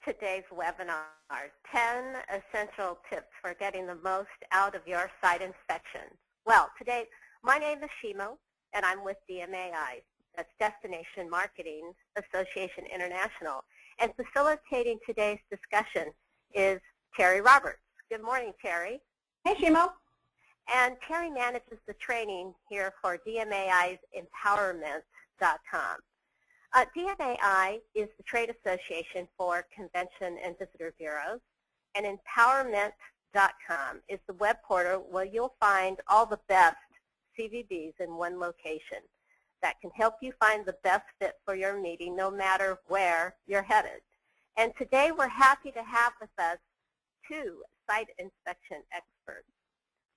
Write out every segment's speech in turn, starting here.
today's webinar, 10 essential tips for getting the most out of your site inspections. Well, today, my name is Shimo, and I'm with DMAI, that's Destination Marketing Association International. And facilitating today's discussion is Terry Roberts. Good morning, Terry. Hey, Shimo. And Terry manages the training here for DMAI's empowerMINT.com. DMAI is the trade association for convention and visitor bureaus, and empowerMINT.com is the web portal where you'll find all the best CVBs in one location that can help you find the best fit for your meeting no matter where you're headed. And today we're happy to have with us two site inspection experts.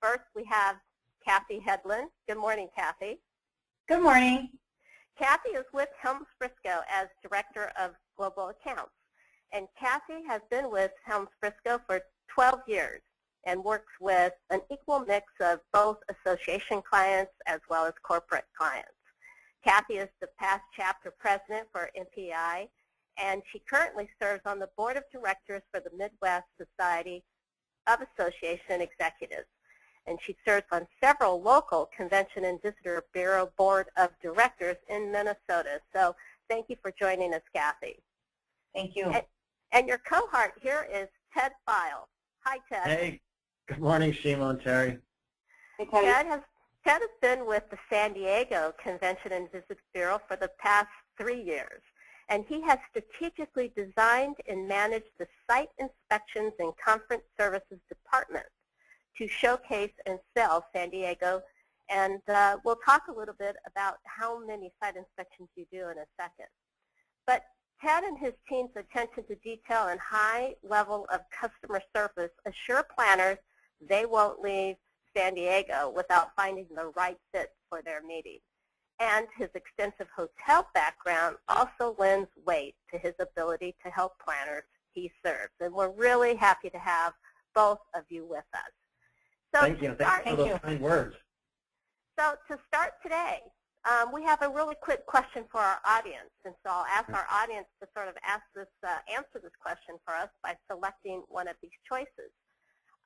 First, we have Kathy Hedlund. Good morning, Kathy. Good morning. Kathy is with Helms Briscoe as Director of Global Accounts. And Kathy has been with Helms Briscoe for 12 years and works with an equal mix of both association clients as well as corporate clients. Kathy is the past chapter president for MPI, and she currently serves on the board of directors for the Midwest Society of Association Executives. And she serves on several local convention and visitor bureau board of directors in Minnesota. So thank you for joining us, Kathy. Thank you. And your cohort here is Ted File. Hi, Ted. Hey, good morning, Shimo and Terry. Hey, Terry. Ted has been with the San Diego Convention and Visitors Bureau for the past 3 years. And he has strategically designed and managed the site inspections and conference services department to showcase and sell San Diego. And we'll talk a little bit about how many site inspections you do in a second. But Ted and his team's attention to detail and high level of customer service assure planners they won't leave San Diego without finding the right fit for their meeting. And his extensive hotel background also lends weight to his ability to help planners he serves. And we're really happy to have both of you with us. So Thank you. Thanks for those kind words. So to start today, we have a really quick question for our audience. And so I'll ask our audience to sort of answer this question for us by selecting one of these choices.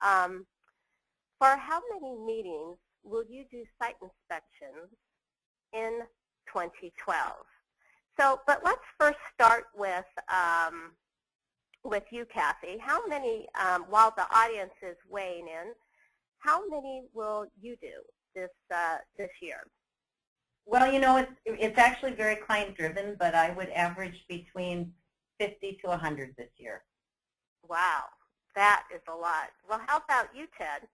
For how many meetings will you do site inspections in 2012? So, but let's first start with you, Kathy. How many, while the audience is weighing in, how many will you do this year? Well, you know, it's actually very client-driven, but I would average between 50 to 100 this year. Wow, that is a lot. Well, how about you, Ted?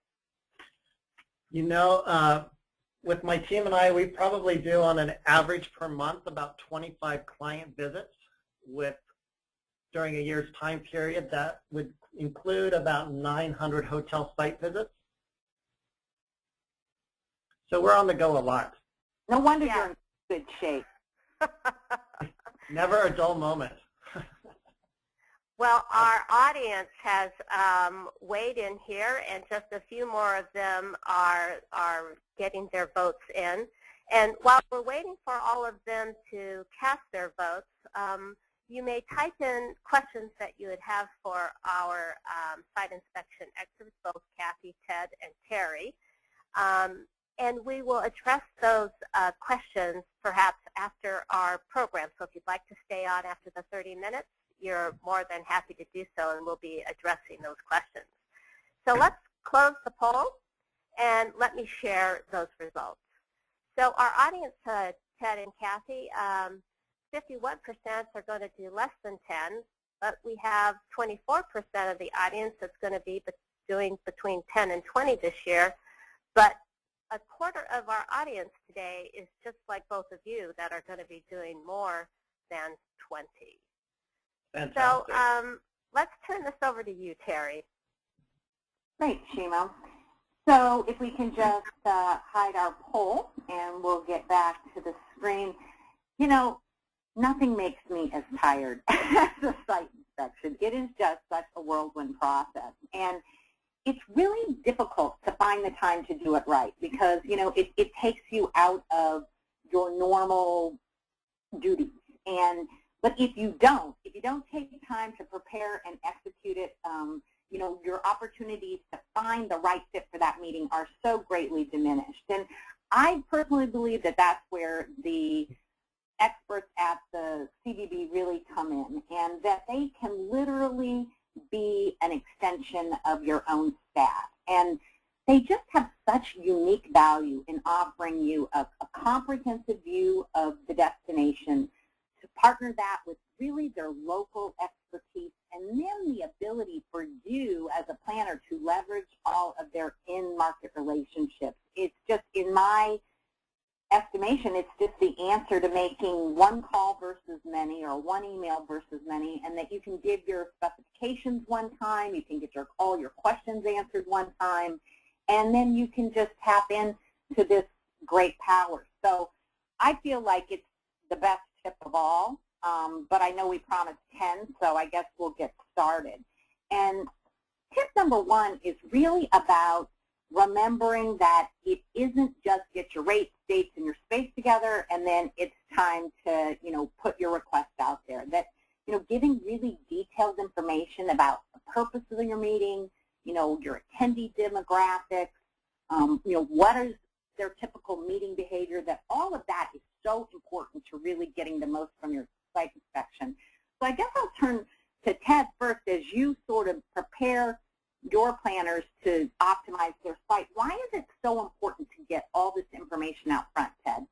You know, with my team and I, we probably do on an average per month about 25 client visits during a year's time period. That would include about 900 hotel site visits. So we're on the go a lot. No wonder you're in good shape. Never a dull moment. Well, our audience has weighed in here, and just a few more of them are getting their votes in. And while we're waiting for all of them to cast their votes, you may type in questions that you would have for our site inspection experts, both Kathy, Ted, and Terry. And we will address those questions perhaps after our program. So if you'd like to stay on after the 30 minutes, you're more than happy to do so, and we'll be addressing those questions. So let's close the poll, and let me share those results. So our audience, Ted and Kathy, 51% are going to do less than 10, but we have 24% of the audience that's going to be doing between 10 and 20 this year. But a quarter of our audience today is just like both of you that are going to be doing more than 20. Fantastic. So let's turn this over to you, Terry. Great, Shimo. So if we can just hide our poll and we'll get back to the screen. You know, nothing makes me as tired as a site inspection. It is just such a whirlwind process. And it's really difficult to find the time to do it right because, you know, it takes you out of your normal duties. But if you don't don't take time to prepare and execute it, you know, your opportunities to find the right fit for that meeting are so greatly diminished. And I personally believe that that's where the experts at the CBB really come in, and that they can literally be an extension of your own staff. And they just have such unique value in offering you a comprehensive view of the destination, to partner that with really their local expertise, and then the ability for you as a planner to leverage all of their in-market relationships. It's just, in my estimation, it's just the answer to making one call versus many, or one email versus many, and that you can give your specifications one time, you can get all your questions answered one time, and then you can just tap into this great power. So I feel like it's the best tip of all, but I know we promised 10, so I guess we'll get started. And tip number 1 is really about remembering that it isn't just get your rates, dates, and your space together, and then it's time to, you know, put your request out there. That, you know, giving really detailed information about the purpose of your meeting, you know, your attendee demographics, you know, what is their typical meeting behavior, that all of that is so important to really getting the most from your site inspection. So I guess I'll turn to Ted first, as you sort of prepare your planners to optimize their site. Why is it so important to get all this information out front, Ted?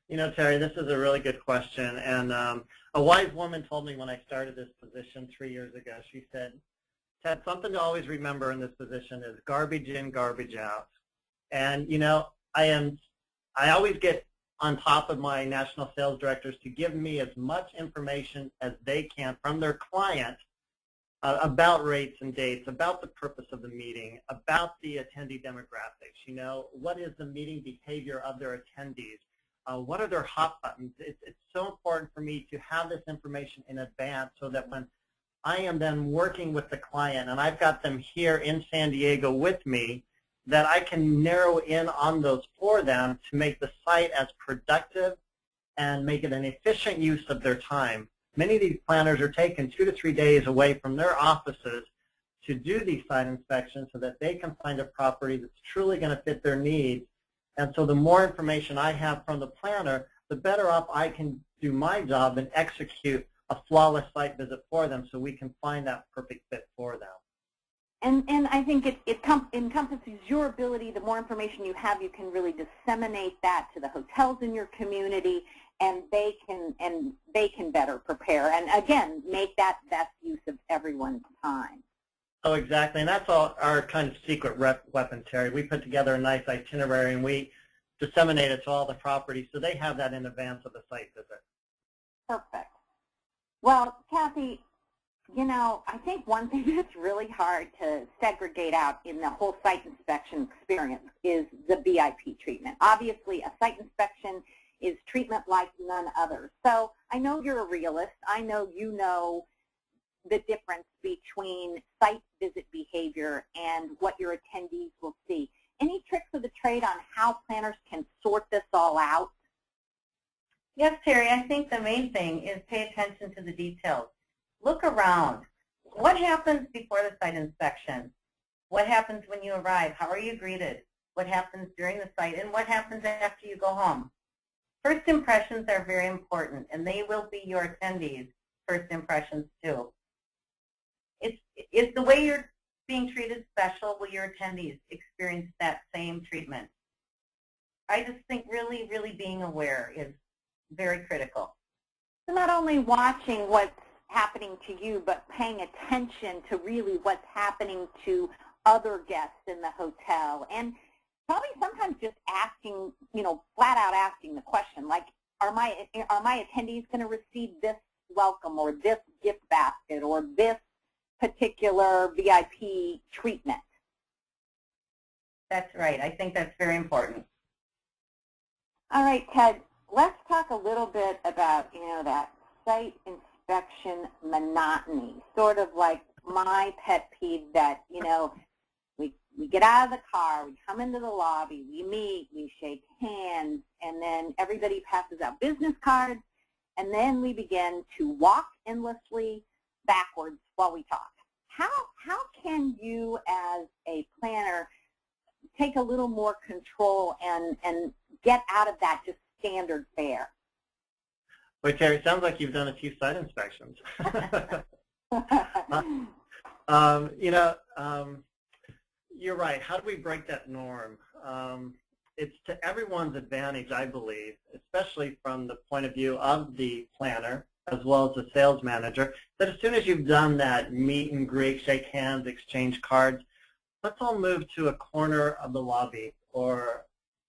You know, Terry, this is a really good question. And a wise woman told me when I started this position 3 years ago, she said, Ted, something to always remember in this position is garbage in, garbage out. And, you know, I always get on top of my national sales directors to give me as much information as they can from their client about rates and dates, about the purpose of the meeting, about the attendee demographics. You know, what is the meeting behavior of their attendees? What are their hot buttons? It's so important for me to have this information in advance, so that when I am then working with the client and I've got them here in San Diego with me, that I can narrow in on those for them to make the site as productive and make it an efficient use of their time. Many of these planners are taking 2 to 3 days away from their offices to do these site inspections so that they can find a property that's truly going to fit their needs. And so the more information I have from the planner, the better off I can do my job and execute a flawless site visit for them, so we can find that perfect fit for them. And I think it encompasses your ability. The more information you have, you can really disseminate that to the hotels in your community, and they can better prepare, and again, make that best use of everyone's time. Oh, exactly, and that's all our kind of secret weapon, Terry. We put together a nice itinerary and we disseminate it to all the properties, so they have that in advance of the site visit. Perfect. Well, Kathy, you know, I think one thing that's really hard to segregate out in the whole site inspection experience is the VIP treatment. Obviously, a site inspection is treatment like none other. So I know you're a realist. I know you know the difference between site visit behavior and what your attendees will see. Any tricks of the trade on how planners can sort this all out? Yes, Terry, I think the main thing is pay attention to the details. Look around. What happens before the site inspection? What happens when you arrive? How are you greeted? What happens during the site? And what happens after you go home? First impressions are very important, and they will be your attendees' first impressions too. Is the way you're being treated special? Will your attendees experience that same treatment? I just think really, really being aware is very critical. So not only watching what's happening to you, but paying attention to really what's happening to other guests in the hotel, and probably sometimes just asking, you know, flat out asking the question, like, are my attendees going to receive this welcome or this gift basket or this particular VIP treatment? That's right. I think that's very important. All right, Ted, let's talk a little bit about, you know, that site inspection monotony, sort of like my pet peeve that, you know, we get out of the car, we come into the lobby, we meet, we shake hands, and then everybody passes out business cards, and then we begin to walk endlessly backwards while we talk. How can you as a planner take a little more control and get out of that just standard fare? Well, Terry, it sounds like you've done a few site inspections. You're right. How do we break that norm? It's to everyone's advantage, I believe, especially from the point of view of the planner as well as the sales manager, that as soon as you've done that meet and greet, shake hands, exchange cards, let's all move to a corner of the lobby or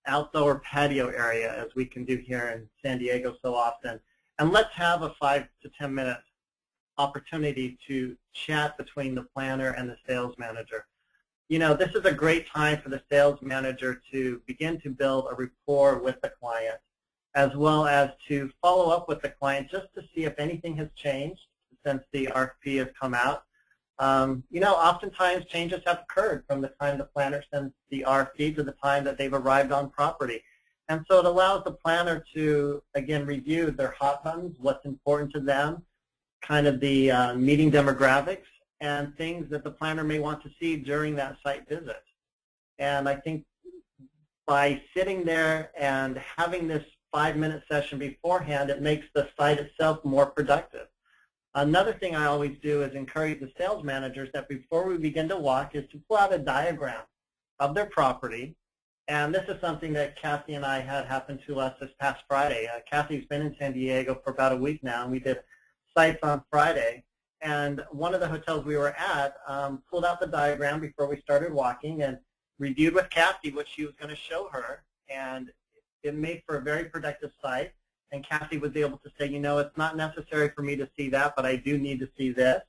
outdoor patio area, as we can do here in San Diego so often, and let's have a 5 to 10 minute opportunity to chat between the planner and the sales manager. You know, this is a great time for the sales manager to begin to build a rapport with the client, as well as to follow up with the client just to see if anything has changed since the RFP has come out. Oftentimes changes have occurred from the time the planner sends the RFP to the time that they've arrived on property. And so it allows the planner to, again, review their hot buttons, what's important to them, kind of the meeting demographics, and things that the planner may want to see during that site visit. And I think by sitting there and having this 5-minute session beforehand, it makes the site itself more productive. Another thing I always do is encourage the sales managers that before we begin to walk is to pull out a diagram of their property. And this is something that Kathy and I had happen to us this past Friday. Kathy's been in San Diego for about a week now, and we did sites on Friday. And one of the hotels we were at pulled out the diagram before we started walking and reviewed with Kathy what she was going to show her. And it made for a very productive site. And Kathy was able to say, you know, it's not necessary for me to see that, but I do need to see this.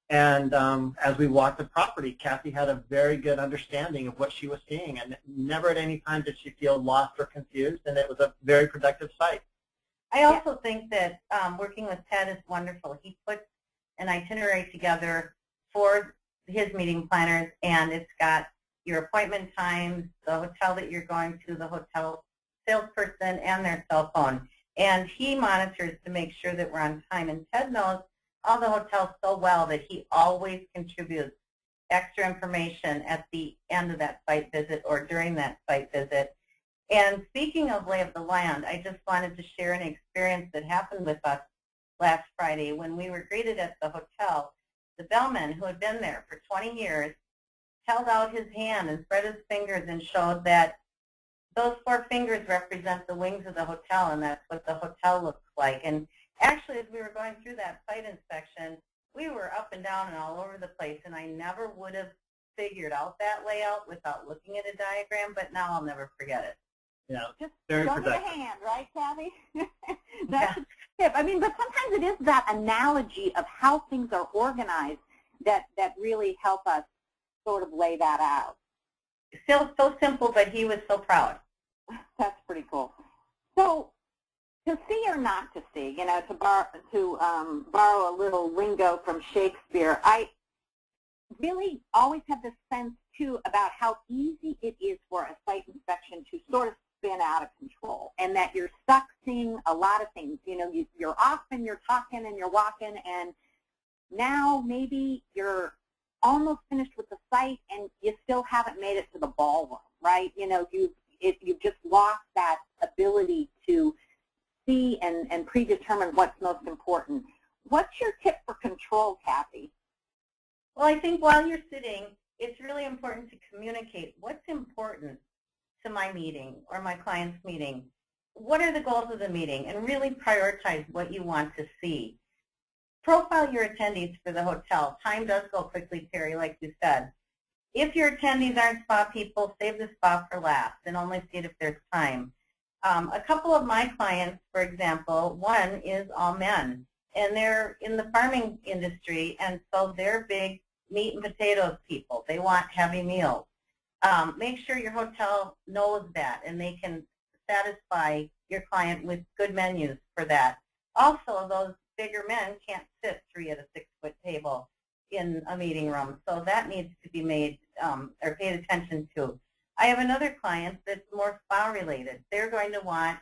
And as we walked the property, Kathy had a very good understanding of what she was seeing. And never at any time did she feel lost or confused. And it was a very productive site. I also think that working with Ted is wonderful. He puts an itinerary together for his meeting planners, and it's got your appointment times, the hotel that you're going to, the hotel salesperson, and their cell phone. And he monitors to make sure that we're on time. And Ted knows all the hotels so well that he always contributes extra information at the end of that site visit or during that site visit. And speaking of lay of the land, I just wanted to share an experience that happened with us last Friday when we were greeted at the hotel. The bellman, who had been there for 20 years, held out his hand and spread his fingers and showed that those 4 fingers represent the wings of the hotel, and that's what the hotel looks like. And actually, as we were going through that site inspection, we were up and down and all over the place, and I never would have figured out that layout without looking at a diagram, but now I'll never forget it. Yeah, just very show me the hand, right, Kathy? That's a tip. I mean, but sometimes it is that analogy of how things are organized that really help us sort of lay that out. Still so simple, but he was so proud. That's pretty cool. So, to see or not to see, you know, to borrow a little lingo from Shakespeare, I really always have this sense, too, about how easy it is for a site inspection to sort of spin out of control, and that you're stuck seeing a lot of things. You know, you're off and you're talking and you're walking, and now maybe you're almost finished with the site and you still haven't made it to the ballroom, right? You know, you've just lost that ability to see and predetermine what's most important. What's your tip for control, Kathy? Well, I think while you're sitting, it's really important to communicate what's important to my meeting or my client's meeting. What are the goals of the meeting? And really prioritize what you want to see. Profile your attendees for the hotel. Time does go quickly, Terry, like you said. If your attendees aren't spa people, save the spa for last and only see it if there's time. A couple of my clients, for example, one is all men, and they're in the farming industry, and so they're big meat and potatoes people. They want heavy meals. Make sure your hotel knows that, and they can satisfy your client with good menus for that. Also, those bigger men can't sit 3 at a 6-foot table in a meeting room, so that needs to be made or paid attention to. I have another client that's more spa related. They're going to want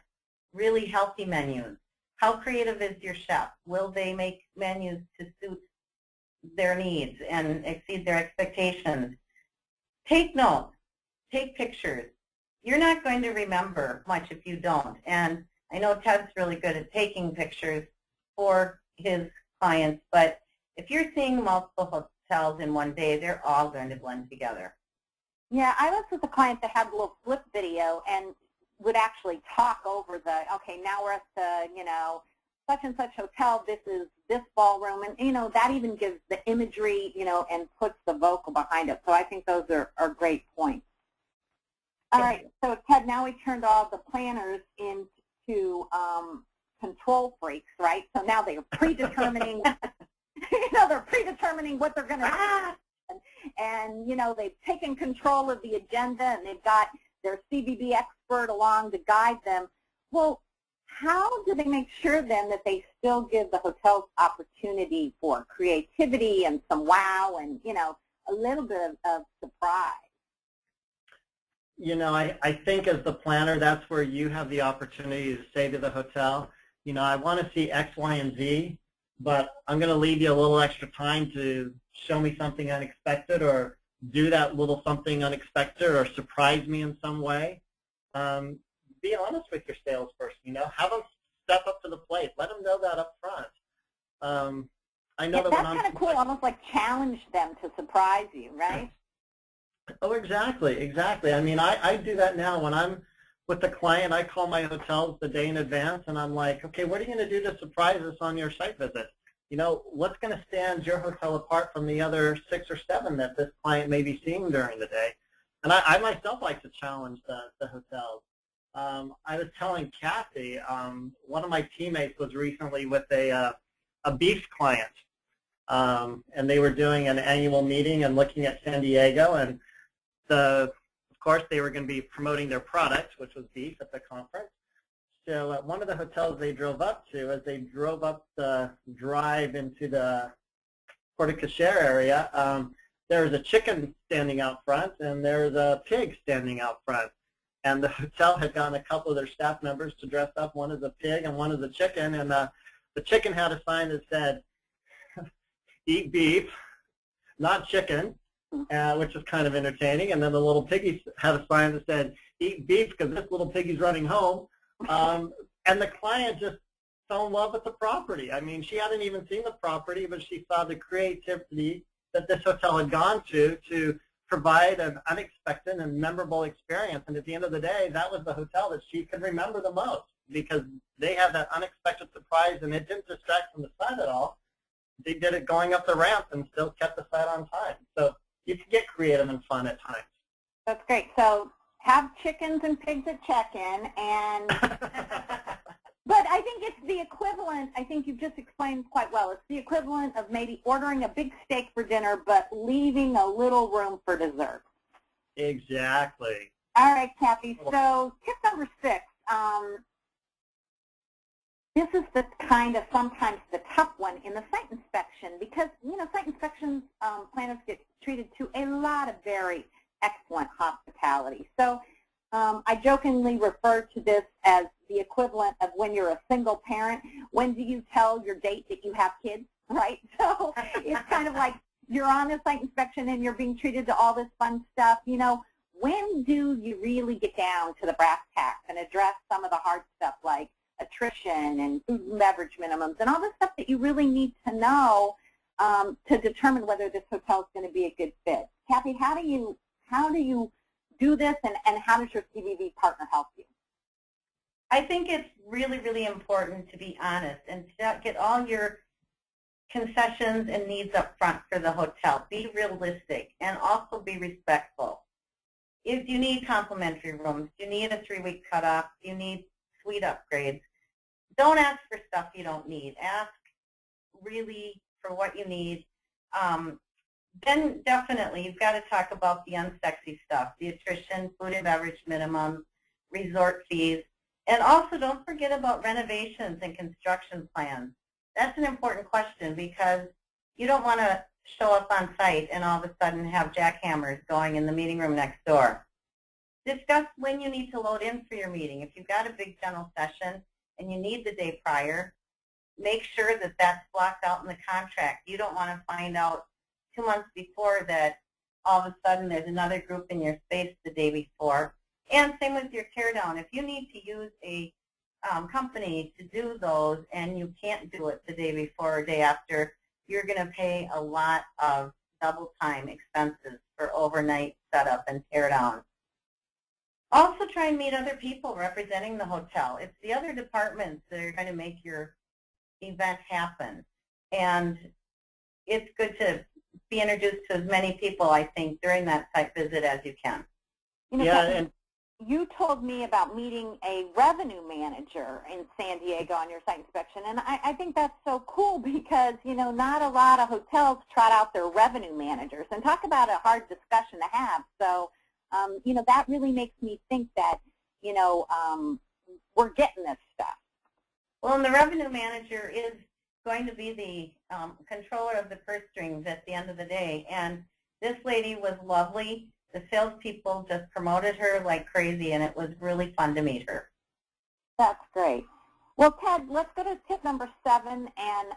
really healthy menus, How creative is your chef? Will they make menus to suit their needs and exceed their expectations? Take notes. Take pictures. You're not going to remember much if you don't. And I know Ted's really good at taking pictures for his clients, but if you're seeing multiple hotels in one day, they're all going to blend together. Yeah, I was with a client that had a little flip video and would actually talk over the, okay, now we're at the, such and such hotel, this is this ballroom, and, that even gives the imagery, and puts the vocal behind it. So I think those are great points. All right, so Ted, now we turned all the planners into control freaks, right? So now they're predetermining, they're predetermining what they're going to do. And, they've taken control of the agenda, and they've got their CBB expert along to guide them. Well, how do they make sure then that they still give the hotels opportunity for creativity and some wow and, a little bit of surprise? I think as the planner, that's where you have the opportunity to say to the hotel, I want to see X, Y, and Z, but I'm going to leave you a little extra time to show me something unexpected or do that little something unexpected or surprise me in some way. Be honest with your salesperson, have them step up to the plate. Let them know that up front. I know that that's kind of cool, almost like challenge them to surprise you, right? Oh, exactly. I mean, I do that now when I'm with the client. I call my hotels the day in advance, and I'm like, okay, what are you going to do to surprise us on your site visit? What's going to stand your hotel apart from the other 6 or 7 that this client may be seeing during the day? And I myself like to challenge the hotels. I was telling Kathy, one of my teammates was recently with a beef client, and they were doing an annual meeting and looking at San Diego, and of course, they were going to be promoting their product, which was beef, at the conference. So at one of the hotels they drove up to, as they drove up the drive into the porte cochere area, there was a chicken standing out front, and there was a pig standing out front. And the hotel had gotten a couple of their staff members to dress up, one as a pig and one as a chicken, and the chicken had a sign that said, "Eat beef, not chicken," which was kind of entertaining. And then the little piggy had a sign that said, "Eat beef because this little piggy's running home." And the client just fell in love with the property. I mean, she hadn't even seen the property, but she saw the creativity that this hotel had gone to provide an unexpected and memorable experience. And at the end of the day, that was the hotel that she could remember the most because they had that unexpected surprise, and it didn't distract from the site at all. They did it going up the ramp and still kept the site on time. So you can get creative and fun at times. That's great. So have chickens and pigs at check-in, and but I think it's the equivalent. I think you've just explained quite well. It's the equivalent of maybe ordering a big steak for dinner, but leaving a little room for dessert. Exactly. All right, Kathy. So tip number 6. This is the kind of sometimes the tough one in the site inspection because, site inspections planners get treated to a lot of very excellent hospitality. So I jokingly refer to this as the equivalent of when you're a single parent. When do you tell your date that you have kids, right? So it's kind of like you're on a site inspection and you're being treated to all this fun stuff. When do you really get down to the brass tacks and address some of the hard stuff like attrition and food and beverage minimums and all the stuff that you really need to know to determine whether this hotel is going to be a good fit? Kathy, how do you do this, and how does your CBB partner help you? I think it's really, really important to be honest and to get all your concessions and needs up front for the hotel. Be realistic and also be respectful. If you need complimentary rooms, you need a 3-week cutoff, you need suite upgrades, don't ask for stuff you don't need. Ask really for what you need. Then definitely you've got to talk about the unsexy stuff, the attrition, food and beverage minimums, resort fees, and also don't forget about renovations and construction plans. That's an important question because you don't want to show up on site and all of a sudden have jackhammers going in the meeting room next door. Discuss when you need to load in for your meeting. If you've got a big general session and you need the day prior, make sure that that's blocked out in the contract. You don't want to find out 2 months before that all of a sudden there's another group in your space the day before. And same with your teardown. If you need to use a company to do those and you can't do it the day before or day after, you're going to pay a lot of double time expenses for overnight setup and teardown. Also try and meet other people representing the hotel. It's the other departments that are going to make your event happen. And it's good to be introduced to as many people, I think, during that site visit as you can. You know, Yeah, Kathy, and you told me about meeting a revenue manager in San Diego on your site inspection, and I think that's so cool because, you know, not a lot of hotels trot out their revenue managers. And talk about a hard discussion to have. So, you know, that really makes me think that, you know, we're getting this stuff. Well, and the revenue manager is going to be the controller of the purse strings at the end of the day. And this lady was lovely. The salespeople just promoted her like crazy, and it was really fun to meet her. That's great. Well, Ted, let's go to tip number 7. And,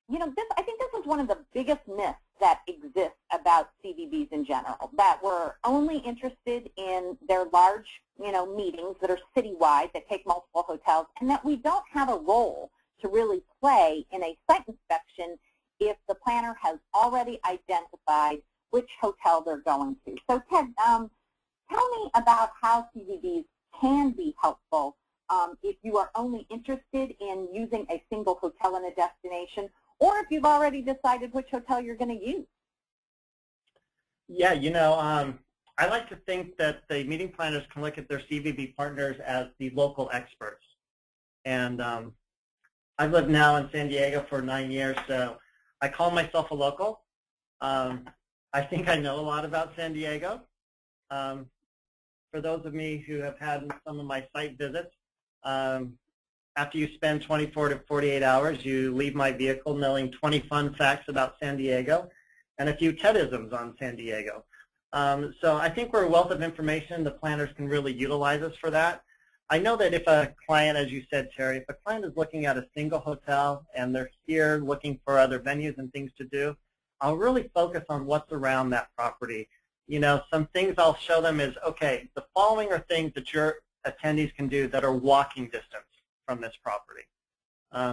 you know, I think this is one of the biggest myths that exists about CVBs in general, that we're only interested in their large, you know, meetings that are citywide that take multiple hotels, and that we don't have a role to really play in a site inspection if the planner has already identified which hotel they're going to. So, Ted, tell me about how CVBs can be helpful if you are only interested in using a single hotel in a destination, or if you've already decided which hotel you're going to use. yeah, you know, I like to think that the meeting planners can look at their CVB partners as the local experts. And I've lived now in San Diego for 9 years, so I call myself a local. I think I know a lot about San Diego. For those of me who have had some of my site visits, after you spend 24 to 48 hours, you leave my vehicle knowing 20 fun facts about San Diego and a few TEDisms on San Diego. So I think we're a wealth of information. The planners can really utilize us for that. I know that if a client, as you said, Terry, if a client is looking at a single hotel and they're here looking for other venues and things to do, I'll really focus on what's around that property. You know, some things I'll show them is, okay, the following are things that your attendees can do that are walking distance from this property.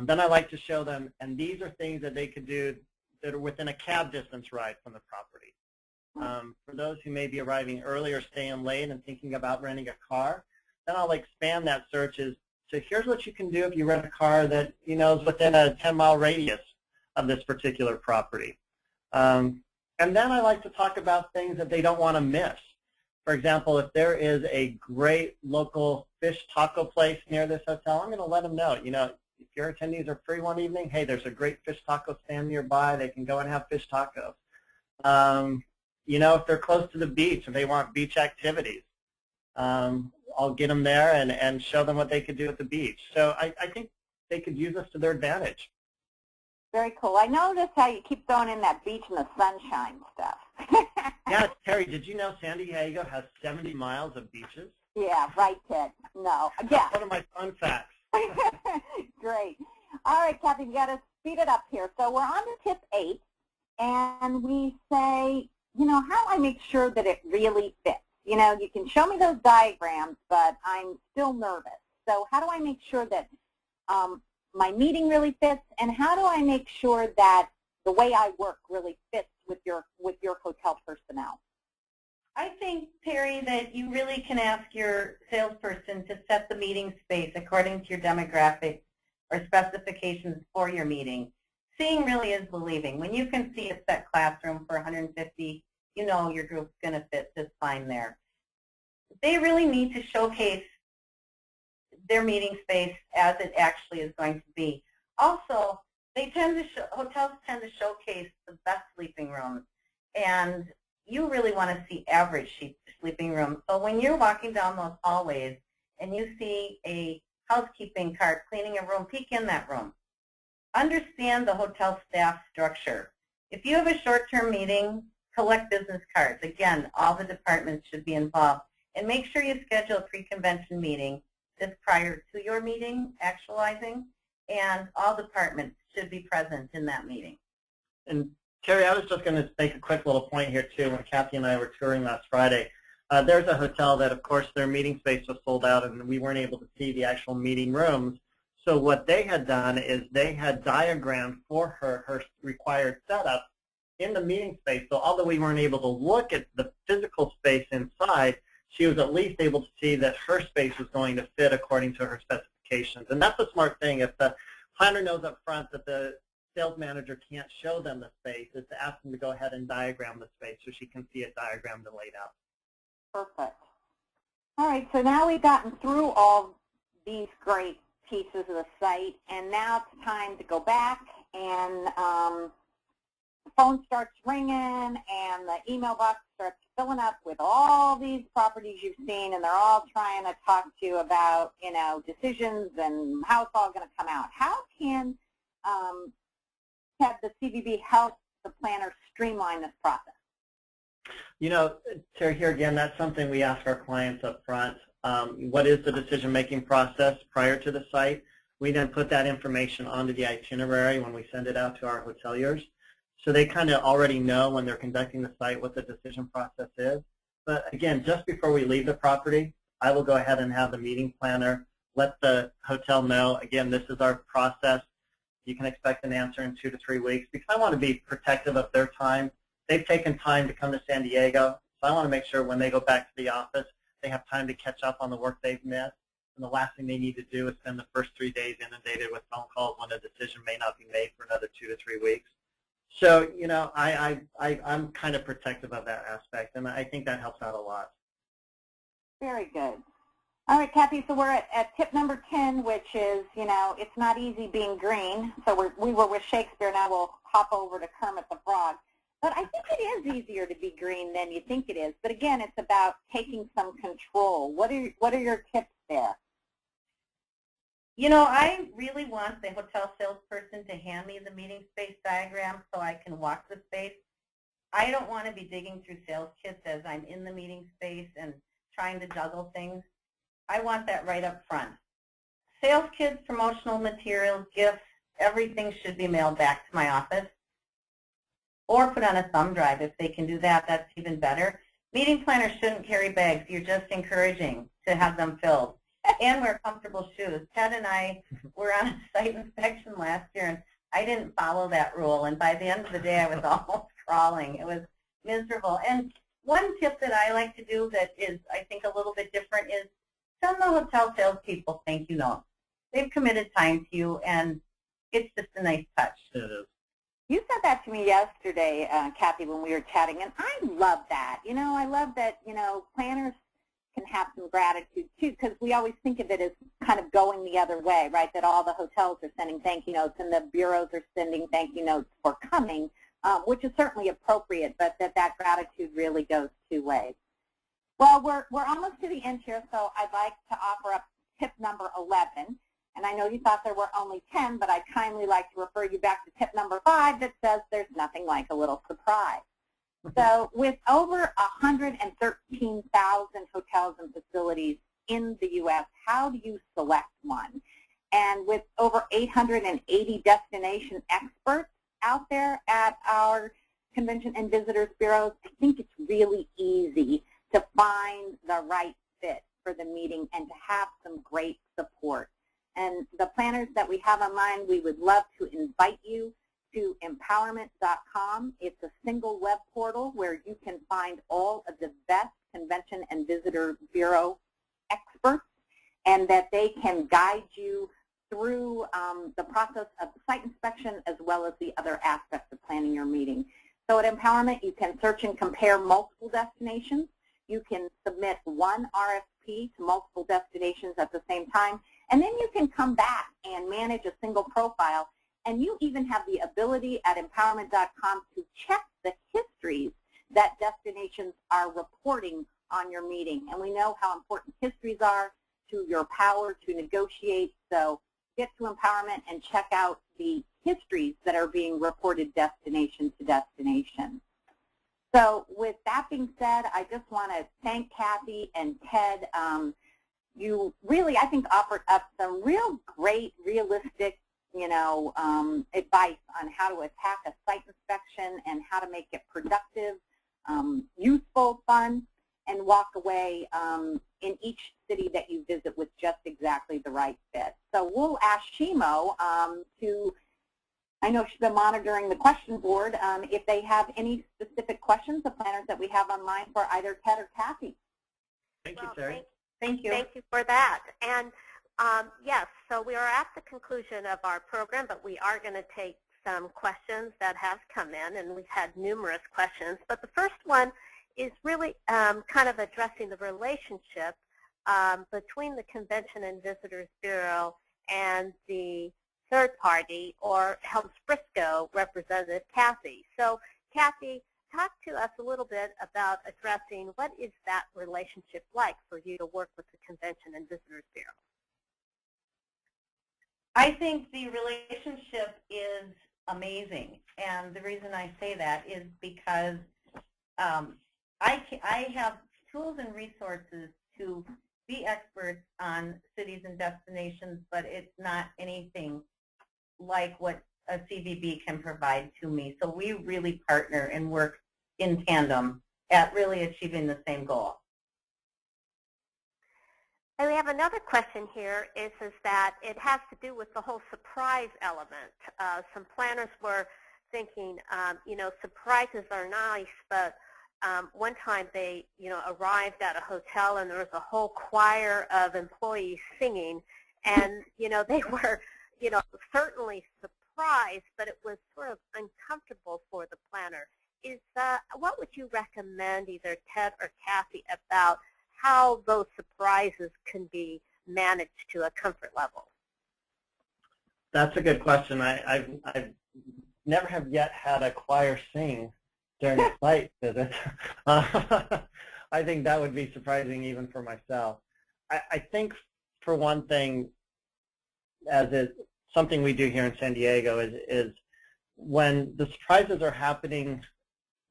Then I like to show them, and these are things that they could do that are within a cab distance ride from the property. For those who may be arriving early or staying late and thinking about renting a car, then I'll expand that search as to here's what you can do if you rent a car that, you know, is within a 10-mile radius of this particular property. And then I like to talk about things that they don't want to miss. For example, if there is a great local fish taco place near this hotel, I'm going to let them know, you know, if your attendees are free one evening, hey, there's a great fish taco stand nearby. They can go and have fish tacos. You know, if they're close to the beach and they want beach activities, I'll get them there and show them what they could do at the beach. So I think they could use us to their advantage. Very cool. I noticed how you keep throwing in that beach and the sunshine stuff. Yeah, Terry, did you know San Diego has 70 miles of beaches? Yeah, right, Ted. No. Yeah. That's one of my fun facts. Great. All right, Kathy, we got to speed it up here. So we're on to tip 8, and we say, you know, how do I make sure that it really fits? You know, you can show me those diagrams, but I'm still nervous. So how do I make sure that my meeting really fits, and how do I make sure that the way I work really fits with your hotel personnel? I think, Terry, that you really can ask your salesperson to set the meeting space according to your demographics or specifications for your meeting. Seeing really is believing. When you can see a set classroom for 150, you know your group's going to fit just fine there. They really need to showcase their meeting space as it actually is going to be. Also, hotels tend to showcase the best sleeping rooms, and you really want to see average sleeping rooms. So when you're walking down those hallways and you see a housekeeping cart cleaning a room, peek in that room. Understand the hotel staff structure. If you have a short-term meeting, collect business cards. Again, all the departments should be involved. And make sure you schedule a pre-convention meeting this prior to your meeting, actualizing, and all departments should be present in that meeting. And Terry, I was just going to make a quick little point here too. When Kathy and I were touring last Friday, there's a hotel that, of course, their meeting space was sold out, and we weren't able to see the actual meeting rooms. So what they had done is they had diagrammed for her required setup in the meeting space. So although we weren't able to look at the physical space inside, she was at least able to see that her space was going to fit according to her specifications. And that's a smart thing. If the planner knows up front that the sales manager can't show them the space, is to ask them to go ahead and diagram the space so she can see it diagrammed and laid out. Perfect. All right, so now we've gotten through all these great pieces of the site, and now it's time to go back, and the phone starts ringing, and the email box starts filling up with all these properties you've seen, and they're all trying to talk to you about, you know, decisions and how it's all going to come out. How can have the CVB help the planner streamline this process? You know, Terry, here again, that's something we ask our clients up front. What is the decision-making process prior to the site? We then put that information onto the itinerary when we send it out to our hoteliers. So they kind of already know when they're conducting the site what the decision process is. But again, just before we leave the property, I will go ahead and have the meeting planner let the hotel know, again, this is our process. You can expect an answer in 2 to 3 weeks, because I want to be protective of their time. They've taken time to come to San Diego, so I want to make sure when they go back to the office, they have time to catch up on the work they've missed. And the last thing they need to do is spend the first 3 days inundated with phone calls when a decision may not be made for another 2 to 3 weeks. So, you know, I'm kind of protective of that aspect, and I think that helps out a lot. Very good. All right, Kathy, so we're at tip number 10, which is, you know, it's not easy being green. So we were with Shakespeare, now we'll hop over to Kermit the Frog. But I think it is easier to be green than you think it is. But again, it's about taking some control. What are your tips there? You know, I really want the hotel salesperson to hand me the meeting space diagram so I can walk the space. I don't want to be digging through sales kits as I'm in the meeting space and trying to juggle things. I want that right up front. Sales kits, promotional materials, gifts, everything should be mailed back to my office or put on a thumb drive. If they can do that, that's even better. Meeting planners shouldn't carry bags. You're just encouraging to have them filled. And wear comfortable shoes. Ted and I were on a site inspection last year, and I didn't follow that rule. And by the end of the day, I was almost crawling. It was miserable. And one tip that I like to do that is, I think, a little bit different is send the hotel salespeople thank you notes. They've committed time to you, and it's just a nice touch. It is. You said that to me yesterday, Kathy, when we were chatting, and I love that. You know, I love that, you know, planners can have some gratitude, too, because we always think of it as kind of going the other way, right, that all the hotels are sending thank you notes and the bureaus are sending thank you notes for coming, which is certainly appropriate, but that gratitude really goes 2 ways. Well, we're almost to the end here, so I'd like to offer up tip number 11. And I know you thought there were only 10, but I'd kindly like to refer you back to tip number 5 that says there's nothing like a little surprise. So with over 113,000 hotels and facilities in the U.S., how do you select one? And with over 880 destination experts out there at our Convention and Visitors Bureaus, I think it's really easy to find the right fit for the meeting and to have some great support. And the planners that we have online, we would love to invite you to empowerMINT.com. It's a single web portal where you can find all of the best Convention and Visitor Bureau experts, and that they can guide you through the process of site inspection as well as the other aspects of planning your meeting. So at empowerMINT, you can search and compare multiple destinations. You can submit one RFP to multiple destinations at the same time, and then you can come back and manage a single profile. And you even have the ability at empowerMINT.com to check the histories that destinations are reporting on your meeting. And we know how important histories are to your power to negotiate. So get to empowerMINT and check out the histories that are being reported destination to destination. So with that being said, I just want to thank Kathy and Ted. you really, I think, offered up some real great, realistic, advice on how to attack a site inspection and how to make it productive, useful, fun, and walk away in each city that you visit with just exactly the right fit. So we'll ask Shimo to, I know she's been monitoring the question board, if they have any specific questions, the planners that we have online for either Ted or Kathy. Thank you, Terry. Thank you. Thank you for that. And yes, so we are at the conclusion of our program, but we are going to take some questions that have come in, and we've had numerous questions. But the first one is really kind of addressing the relationship between the Convention and Visitors Bureau and the third party, or Helms Briscoe representative, Kathy. So, Kathy, talk to us a little bit about addressing what is that relationship like for you to work with the Convention and Visitors Bureau? I think the relationship is amazing, and the reason I say that is because I have tools and resources to be experts on cities and destinations, but it's not anything like what a CVB can provide to me. So we really partner and work in tandem at really achieving the same goal. And we have another question here, is that it has to do with the whole surprise element. Some planners were thinking, surprises are nice, but one time they, arrived at a hotel and there was a whole choir of employees singing, and, they were, certainly surprised, but it was sort of uncomfortable for the planner. What would you recommend, either Ted or Kathy, about how those surprises can be managed to a comfort level? That's a good question. I've never have yet had a choir sing during a site visit. I think that would be surprising even for myself. I think, for one thing, as is something we do here in San Diego, is when the surprises are happening,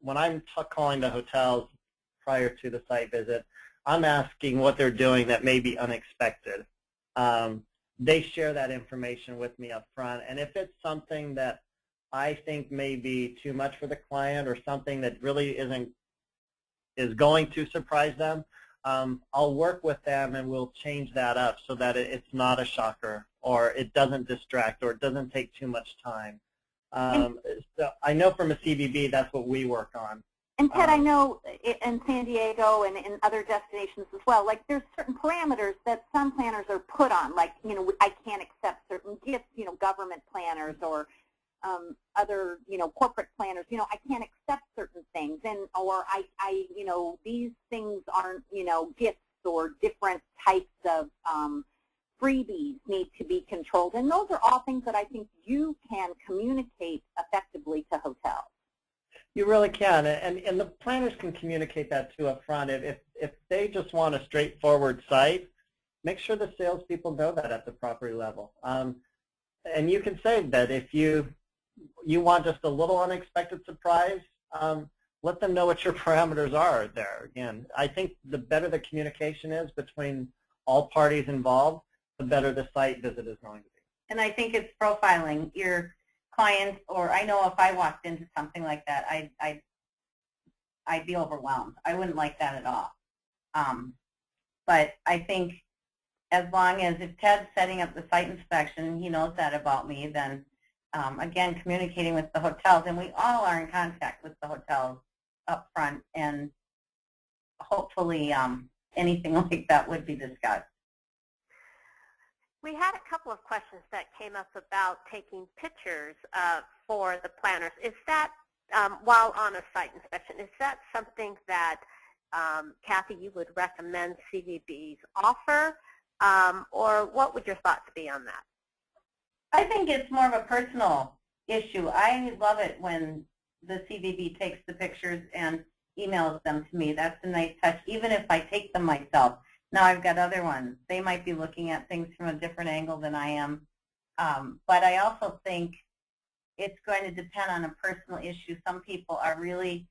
when I'm calling the hotels prior to the site visit, I'm asking what they're doing that may be unexpected. They share that information with me up front, and if it's something that I think may be too much for the client or something that really is going to surprise them, I'll work with them and we'll change that up so that it's not a shocker, or it doesn't distract, or it doesn't take too much time. So I know from a CVB that's what we work on. And Ted, I know in San Diego and in other destinations as well, like there's certain parameters that some planners are put on, like, I can't accept certain gifts, government planners or other, corporate planners, I can't accept certain things, or these things aren't, gifts, or different types of freebies need to be controlled. And those are all things that I think you can communicate effectively to hotels. You really can, and the planners can communicate that too up front. If they just want a straightforward site, make sure the salespeople know that at the property level. And you can say that if you want just a little unexpected surprise, let them know what your parameters are there. Again, I think the better the communication is between all parties involved, the better the site visit is going to be. And I think it's profiling your clients, or I know if I walked into something like that, I'd be overwhelmed. I wouldn't like that at all. But I think as long as, if Ted's setting up the site inspection, he knows that about me, then again, communicating with the hotels, and we all are in contact with the hotels up front, and hopefully anything like that would be discussed. We had a couple of questions that came up about taking pictures for the planners. Is that, while on a site inspection, is that something that, Kathy, you would recommend CVBs offer, or what would your thoughts be on that? I think it's more of a personal issue. I love it when the CVB takes the pictures and emails them to me. That's a nice touch, even if I take them myself. Now I've got other ones. They might be looking at things from a different angle than I am. But I also think it's going to depend on a personal issue. Some people are really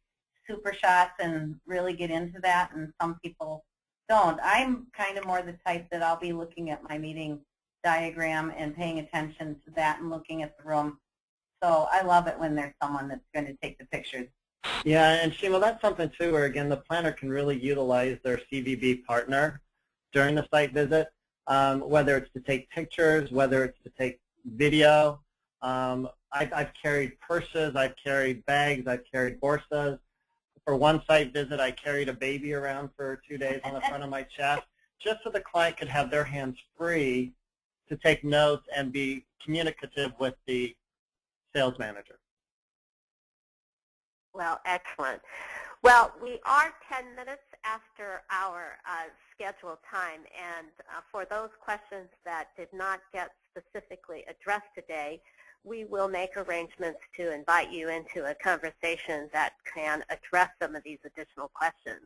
super shots and really get into that, and some people don't. I'm kind of more the type that I'll be looking at my meeting diagram and paying attention to that and looking at the room. So I love it when there's someone that's going to take the pictures. Yeah, and Shima, that's something too where, again, the planner can really utilize their CVB partner during the site visit, whether it's to take pictures, whether it's to take video. I've carried purses, I've carried bags, I've carried borsas. For one site visit, I carried a baby around for 2 days on the front of my chest, just so the client could have their hands free to take notes and be communicative with the sales manager. Well, excellent. Well, we are 10 minutes after our scheduled time, and for those questions that did not get specifically addressed today, we will make arrangements to invite you into a conversation that can address some of these additional questions.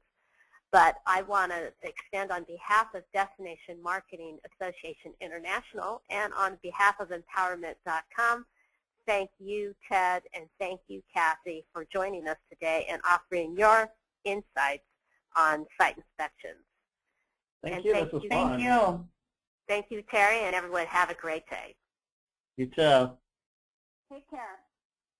But I want to extend on behalf of Destination Marketing Association International and on behalf of empowerMINT.com, thank you, Ted, and thank you, Kathy, for joining us today and offering your insights on site inspections. Thank you. This was fun. Thank you. Thank you, Terry, and everyone have a great day. You too. Take care.